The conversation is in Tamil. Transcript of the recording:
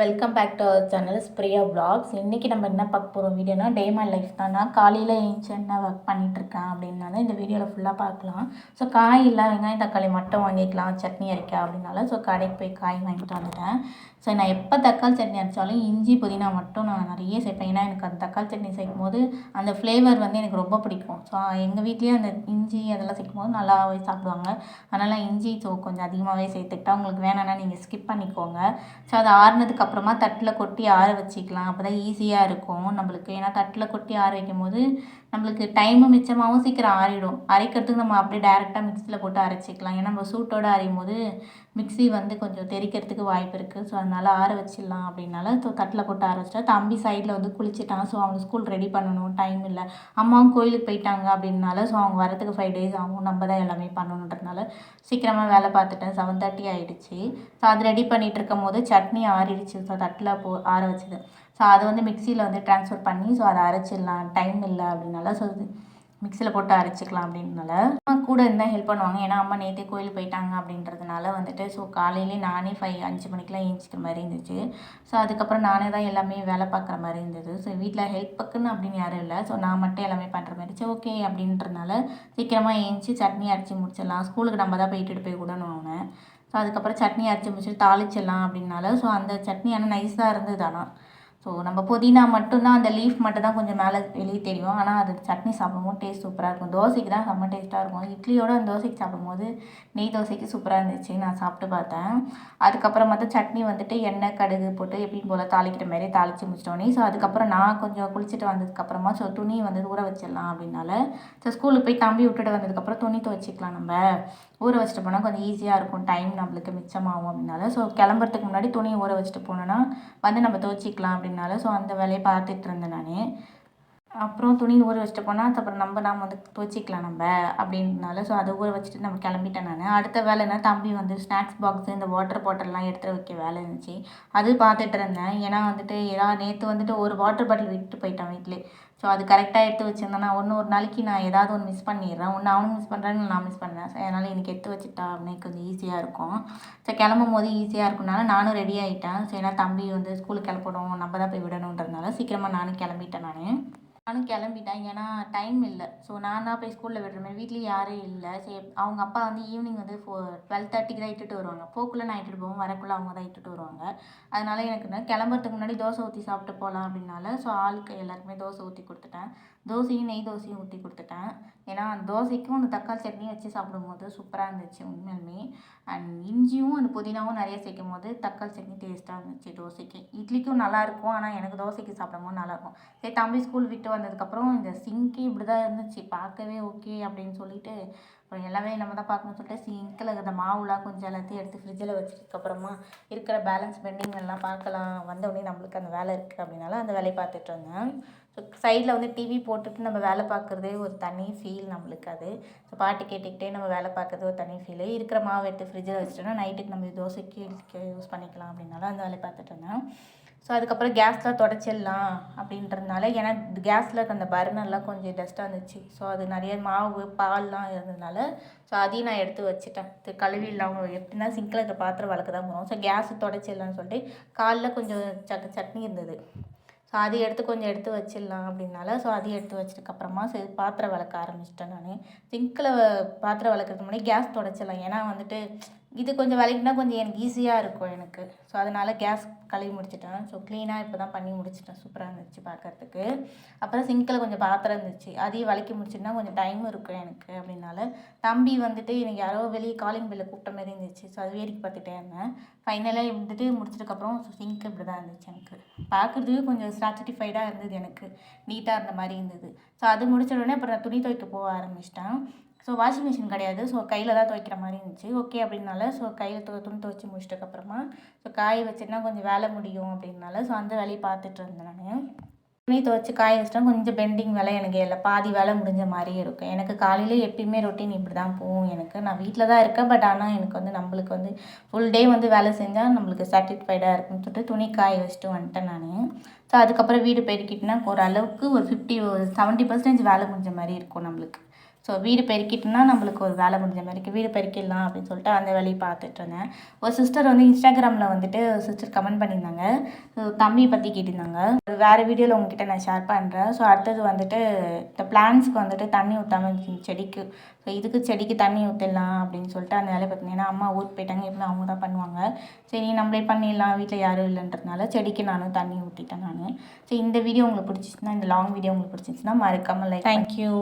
Welcome back to our channel Priya vlogs. இன்றைக்கி நம்ம என்ன பார்க்க போகிறோம் வீடியோனா டே மை லைஃப் தான். நான் காலையில் எழுந்துச்சி என்ன ஒர்க் பண்ணிகிட்ருக்கேன் அப்படின்னால இந்த வீடியோவில் ஃபுல்லாக பார்க்கலாம். ஸோ காய் இல்லை, வெங்காயம் தக்காளி மட்டும் வாங்கிக்கலாம் சட்னி அரைக்க அப்படின்னால ஸோ கடைக்கு போய் காய் வாங்கிட்டு வந்துட்டேன். ஸோ நான் எப்போ தக்காளி சட்னி அரைச்சாலும் இஞ்சி புதினா மட்டும் நான் நிறைய சேர்ப்பேன். ஏன்னா எனக்கு அந்த தக்காளி சட்னி சேர்க்கும் போது அந்த ஃப்ளேவர் வந்து எனக்கு ரொம்ப பிடிக்கும். ஸோ எங்கள் வீட்லேயே அந்த இஞ்சி அதெல்லாம் சேர்க்கும் போது நல்லாவே சாப்பிடுவாங்க. அதனால் இஞ்சி கொஞ்சம் அதிகமாகவே சேர்த்துக்கிட்டா உங்களுக்கு வேணான்னா நீங்கள் ஸ்கிப் பண்ணிக்கோங்க. ஸோ அது ஆறுனதுக்கு அப்புறமா தட்டில் கொட்டி ஆற வச்சிக்கலாம். அப்போ தான் ஈஸியாக இருக்கும் நம்மளுக்கு. ஏன்னா தட்டில் கொட்டி ஆற வைக்கும் போது நம்மளுக்கு டைமும் மிச்சமாகவும் சீக்கிரம் ஆறிடும். அரைக்கிறதுக்கு நம்ம அப்படியே டேரெக்டாக மிக்சியில் போட்டு அரைச்சிக்கலாம். ஏன்னா நம்ம சூட்டோடு அரையும் போது மிக்ஸி வந்து கொஞ்சம் தெறிக்கிறதுக்கு வாய்ப்பு இருக்குது. ஸோ அதனால் ஆற வச்சிடலாம் அப்படின்னால ஸோ தட்டில் போட்டு ஆற வச்சிட்டா. தம்பி சைடில் வந்து குளிச்சுட்டான். ஸோ அவங்க ஸ்கூல் ரெடி பண்ணணும், டைம் இல்லை. அம்மாவும் கோயிலுக்கு போயிட்டாங்க அப்படின்னால ஸோ அவங்க வரத்துக்கு 5 days ஆகும். நம்ம தான் எல்லாமே பண்ணணுன்றதுனால சீக்கிரமாக வேலை பார்த்துட்டேன். 7:30 ஆகிடுச்சு. ஸோ அது ரெடி பண்ணிகிட்டு இருக்கும் போது சட்னி ஆறிடுச்சு. ஸோ தட்டில் ஆற வச்சுது. ஸோ அதை வந்து மிக்சியில் வந்து ட்ரான்ஸ்ஃபர் பண்ணி ஸோ அதை அரைச்சிடலாம். டைம் இல்லை அப்படின்னால ஸோ மிக்சியில் போட்டு அரைச்சிக்கலாம் அப்படின்றனால அம்மா கூட இருந்தால் ஹெல்ப் பண்ணுவாங்க. ஏன்னா அம்மா நேற்றே கோயில் போயிட்டாங்க அப்படின்றதுனால வந்துட்டு ஸோ காலையிலே நானே 5 மணிக்கெலாம் ஏஞ்சிக்கிற மாதிரி இருந்துச்சு. ஸோ அதுக்கப்புறம் நானே தான் எல்லாமே வேலை பார்க்குற மாதிரி இருந்தது. ஸோ வீட்டில் ஹெல்ப்புக்குன்னு அப்படின்னு யாரும் இல்லை. ஸோ நான் மட்டும் எல்லாமே பண்ணுற மாதிரி சரி ஓகே அப்படின்றனால சீக்கிரமாக ஏஞ்சி சட்னி அரைச்சி முடிச்சிடலாம். ஸ்கூலுக்கு நம்ம தான் போயிட்டு போய் விடணும் அவனை. ஸோ அதுக்கப்புறம் சட்னி அரைச்சி முடிச்சுட்டு தாளிச்சிடலாம் அப்படின்னால ஸோ அந்த சட்னி ஆனால் நைஸாக இருந்தது. ஆனால் ஸோ நம்ம புதினா மட்டும்தான் அந்த லீஃப் மட்டும் தான் கொஞ்சம் மேலே வெளியே தெரியும். ஆனால் அது சட்னி சாப்பிடும்போது டேஸ்ட் சூப்பராக இருக்கும். தோசைக்கு தான் செம்ம டேஸ்ட்டாக இருக்கும். இட்லியோட அந்த தோசைக்கு சாப்பிடும்போது நெய் தோசைக்கு சூப்பராக இருந்துச்சு. நான் சாப்பிட்டு பார்த்தேன். அதுக்கப்புறம் சட்னி வந்துட்டு எண்ணெய் கடுகு போட்டு எப்படியும் போல் தாளிக்கிற மாதிரி தாளித்து முடிச்சிட்டோன்னே ஸோ அதுக்கப்புறம் நான் கொஞ்சம் குளிச்சுட்டு வந்ததுக்கப்புறமா ஸோ துணி வந்து ஊற வச்சிடலாம் அப்படின்னால ஸோ ஸ்கூலுக்கு போய் தம்பி விட்டுட்டு வந்ததுக்கப்புறம் துணி துவைச்சிக்கலாம். நம்ம ஊற வச்சுட்டு போனால் கொஞ்சம் ஈஸியாக இருக்கும், டைம் நம்மளுக்கு மிச்சமாகும் அப்படின்னால ஸோ கிளம்புறதுக்கு முன்னாடி துணியை ஊற வச்சுட்டு போனோன்னா வந்து நம்ம துவைச்சிக்கலாம் அப்படின்னால ஸோ அந்த வேலையை பார்த்துட்டு இருந்தேன் நான். அப்புறம் துணி ஊற வச்சுட்டு போனால் அப்புறம் நாம் வந்து துவைச்சிக்கலாம் நம்ம அப்படின்றனால ஸோ அதை ஊற வச்சுட்டு நம்ம கிளம்பிட்டேன் நான். அடுத்த வேலைன்னா தம்பி வந்து ஸ்நாக்ஸ் பாக்ஸு இந்த வாட்டர் பாட்டில்லாம் எடுத்து வைக்க வேலை இருந்துச்சு. அது பார்த்துட்டு இருந்தேன். ஏன்னா வந்துட்டு நேற்று வந்துட்டு ஒரு வாட்டர் பாட்டில் விட்டு போயிட்டான் வீட்டிலே. ஸோ அது கரெக்டாக எடுத்து வச்சுருந்தேன். நான் ஒரு நாளைக்கு நான் ஏதாவது ஒன்று மிஸ் பண்ணிடுறேன். ஒன்று அவனும் மிஸ் பண்ணுறான்னு நான் மிஸ் பண்ணேன். ஸோ அதனால் எனக்கு எடுத்து வச்சுட்டா அப்படின்னு கொஞ்சம் ஈஸியாக இருக்கும். ஸோ கிளம்பும் போது ஈஸியாக இருக்கும்னால நானும் ரெடி ஆகிட்டேன். ஸோ ஏன்னா தம்பி வந்து ஸ்கூலுக்கு கிளப்பணும், நம்ம தான் போய் விடணுன்றதுனால சீக்கிரமாக நானும் கிளம்பிட்டேன். நானும் கிளம்பிட்டேன். ஏன்னா டைம் இல்லை. ஸோ நான் தான் போய் ஸ்கூலில் விடுற மாதிரி வீட்லேயும் யாரும் இல்லை. சரி அவங்க அப்பா வந்து ஈவினிங் வந்து 12:30க்கு தான் இட்டுட்டு வருவாங்க. போக்குள்ளே நான் இட்டுட்டு போவோம், வரக்குள்ளே அவங்க தான் இட்டுட்டு வருவாங்க. அதனால் எனக்கு கிளம்புறதுக்கு முன்னாடி தோசை ஊற்றி சாப்பிட்டு போகலாம் அப்படின்னால ஸோ ஆளுக்கு எல்லாருக்குமே தோசை ஊற்றி கொடுத்துட்டேன். தோசையும் நெய் தோசையும் ஊற்றி கொடுத்துட்டேன். ஏன்னா தோசைக்கும் அந்த தக்காளி சட்னியும் வச்சு சாப்பிடும்போது சூப்பராக இருந்துச்சு உண்மையுமே. அண்ட் இஞ்சியும் அந்த புதினாவும் நிறைய சேர்க்கும் போது தக்காளி சட்னி டேஸ்ட்டாக இருந்துச்சு தோசைக்கு. இட்லிக்கும் நல்லாயிருக்கும், ஆனால் எனக்கு தோசைக்கு சாப்பிடும்போது நல்லாயிருக்கும். சரி தம்பி ஸ்கூல் விட்டு வந்ததுக்கப்புறம் இந்த சிங்க்கு இப்படி தான் இருந்துச்சு, பார்க்கவே ஓகே அப்படின்னு சொல்லிட்டு அப்புறம் எல்லாமே நம்ம தான் பார்க்கணும்னு சொல்லிட்டு சிங்கில் இருக்கிற மாவுலாம் கொஞ்சம் எல்லாத்தையும் எடுத்து ஃப்ரிட்ஜில் வச்சதுக்கப்புறமா இருக்கிற பேலன்ஸ் பெண்டிங் எல்லாம் பார்க்கலாம். வந்தோடனே நம்மளுக்கு அந்த வேலை இருக்குது அப்படின்னால அந்த வேலையை பார்த்துட்டு இருந்தேன். ஸோ சைடில் வந்து டிவி போட்டுட்டு நம்ம வேலை பார்க்குறதே ஒரு தனி ஃபீல் நம்மளுக்கு அது. ஸோ பாட்டு கேட்டுக்கிட்டே நம்ம வேலை பார்க்குறது ஒரு தனி ஃபீலு. இருக்கிற மாவு எடுத்து ஃப்ரிட்ஜில் வச்சுட்டோன்னா நைட்டுக்கு நம்ம தோசைக்கு யூஸ் பண்ணிக்கலாம் அப்படின்னால அந்த வேலையை பார்த்துட்டு இருந்தேன். ஸோ அதுக்கப்புறம் கேஸ்லாம் தொடச்சிடலாம் அப்படின்றதுனால ஏன்னா கேஸில் இருக்க அந்த பர்னர்லாம் கொஞ்சம் டஸ்ட்டாக இருந்துச்சு. ஸோ அது நிறைய மாவு பால்லாம் இருந்ததுனால ஸோ அதையும் நான் எடுத்து வச்சுட்டேன். கழுவி இல்லாமல் எப்படின்னா சிங்கில் இருக்க பாத்திரம் வளர்க்க தான் போகணும். ஸோ கேஸு தொடச்சிடலான்னு சொல்லிட்டு காலைல கொஞ்சம் சட்னி இருந்தது. ஸோ அதை கொஞ்சம் எடுத்து வச்சிடலாம் அப்படின்னால ஸோ அதையும் எடுத்து வச்சதுக்கப்புறமா சரி பாத்திரம் வளர்க்க ஆரம்பிச்சிட்டேன் நான். சிங்கில் பாத்திரம் வளர்க்குறதுக்கு முன்னாடி கேஸ் தொடச்சிடலாம். ஏன்னா வந்துட்டு இது கொஞ்சம் விளக்கினா கொஞ்சம் எனக்கு ஈஸியாக இருக்கும் எனக்கு. ஸோ அதனால் கேஸ் கழுவி முடிச்சிட்டேன். ஸோ க்ளீனாக இப்போ தான் பண்ணி முடிச்சிட்டேன். சூப்பராக இருந்துச்சு பார்க்குறதுக்கு. அப்புறம் சிங்கில் கொஞ்சம் பாத்திரம் இருந்துச்சு, அதையும் விளக்கி முடிச்சுட்டுனா கொஞ்சம் டைம் இருக்கும் எனக்கு அப்படின்னால தம்பி வந்துட்டு எனக்கு யாரோ வெளியே காலிங் பெல்லை கூப்பிட்ட மாதிரி இருந்துச்சு. ஸோ அது வேடிக்கை பார்த்துட்டே இருந்தேன். ஃபைனலாக வந்துட்டு முடிச்சதுக்கப்புறம் ஸோ சிங்க் இப்படி தான் இருந்துச்சு எனக்கு. பார்க்குறதுக்கு கொஞ்சம் சாட்டிஸ்ஃபைடாக இருந்தது, எனக்கு நீட்டாக இருந்த மாதிரி இருந்தது. ஸோ அது முடிச்ச உடனே அப்புறம் நான் துணி துவைக்க போக ஆரம்பிச்சிட்டேன். ஸோ வாஷிங் மிஷின் கிடையாது. ஸோ கையில் தான் துவைக்கிற மாதிரி இருந்துச்சு. ஓகே அப்படின்னால ஸோ கையில் துணி துவைச்சி முடிச்சிட்டதுக்கப்புறமா ஸோ காய வச்சுட்டுனா கொஞ்சம் வேலை முடியும் அப்படின்னால ஸோ அந்த வேலையை பார்த்துட்டு இருந்தேன் நான். துணி துவைச்சி காய வச்சிட்டா கொஞ்சம் பெண்டிங் வேலை எனக்கு இல்லை, பாதி வேலை முடிஞ்ச மாதிரியே இருக்கும் எனக்கு. காலையில் எப்பயுமே ரொட்டீன் இப்படி தான் போகும் எனக்கு. நான் வீட்டில் தான் இருக்கேன். பட் ஆனால் எனக்கு வந்து நம்மளுக்கு வந்து ஃபுல் டே வந்து வேலை செஞ்சால் நம்மளுக்கு சாட்டிஸ்ஃபைடாக இருக்குன்னு சொல்லிட்டு துணி காய வச்சுட்டு வந்துட்டேன் நான். ஸோ அதுக்கப்புறம் வீடு பெருக்கிட்டுனா ஓரளவுக்கு ஒரு 70% வேலை முடிஞ்ச மாதிரி இருக்கும் நம்மளுக்கு. ஸோ வீடு பெருக்கிட்டோம்னா நம்மளுக்கு ஒரு வேலை முடிஞ்ச மாதிரி வீடு பெருக்கிடலாம் அப்படின்னு சொல்லிட்டு அந்த வேலையை பார்த்துட்டு இருந்தேன். ஒரு சிஸ்டர் வந்து இன்ஸ்டாகிராமில் வந்துட்டு சிஸ்டர் கமெண்ட் பண்ணியிருந்தாங்க. தம்பி பற்றி கேட்டிருந்தாங்க. வேறு வீடியோவில் உங்ககிட்ட நான் ஷேர் பண்ணுறேன். ஸோ அடுத்தது வந்துட்டு இந்த பிளான்ட்ஸ்க்கு வந்துட்டு தண்ணி ஊற்றாமல் செடிக்கு, ஸோ இதுக்கு செடிக்கு தண்ணி ஊற்றிடலாம் அப்படின்னு சொல்லிட்டு அந்த வேலையை பார்த்தீங்கன்னா அம்மா ஊருக்கு போயிட்டாங்க. எப்படின்னா அவங்க தான் பண்ணுவாங்க. சரி நம்மளே பண்ணிடலாம், வீட்டில் யாரும் இல்லைன்றதுனால செடிக்கு நானும் தண்ணி ஊற்றிட்டேன் நான். ஸோ இந்த வீடியோ உங்களுக்கு பிடிச்சிச்சுன்னா, இந்த லாங் வீடியோ உங்களுக்கு பிடிச்சிச்சுன்னா மறக்காமல் லைக். தேங்க்யூ.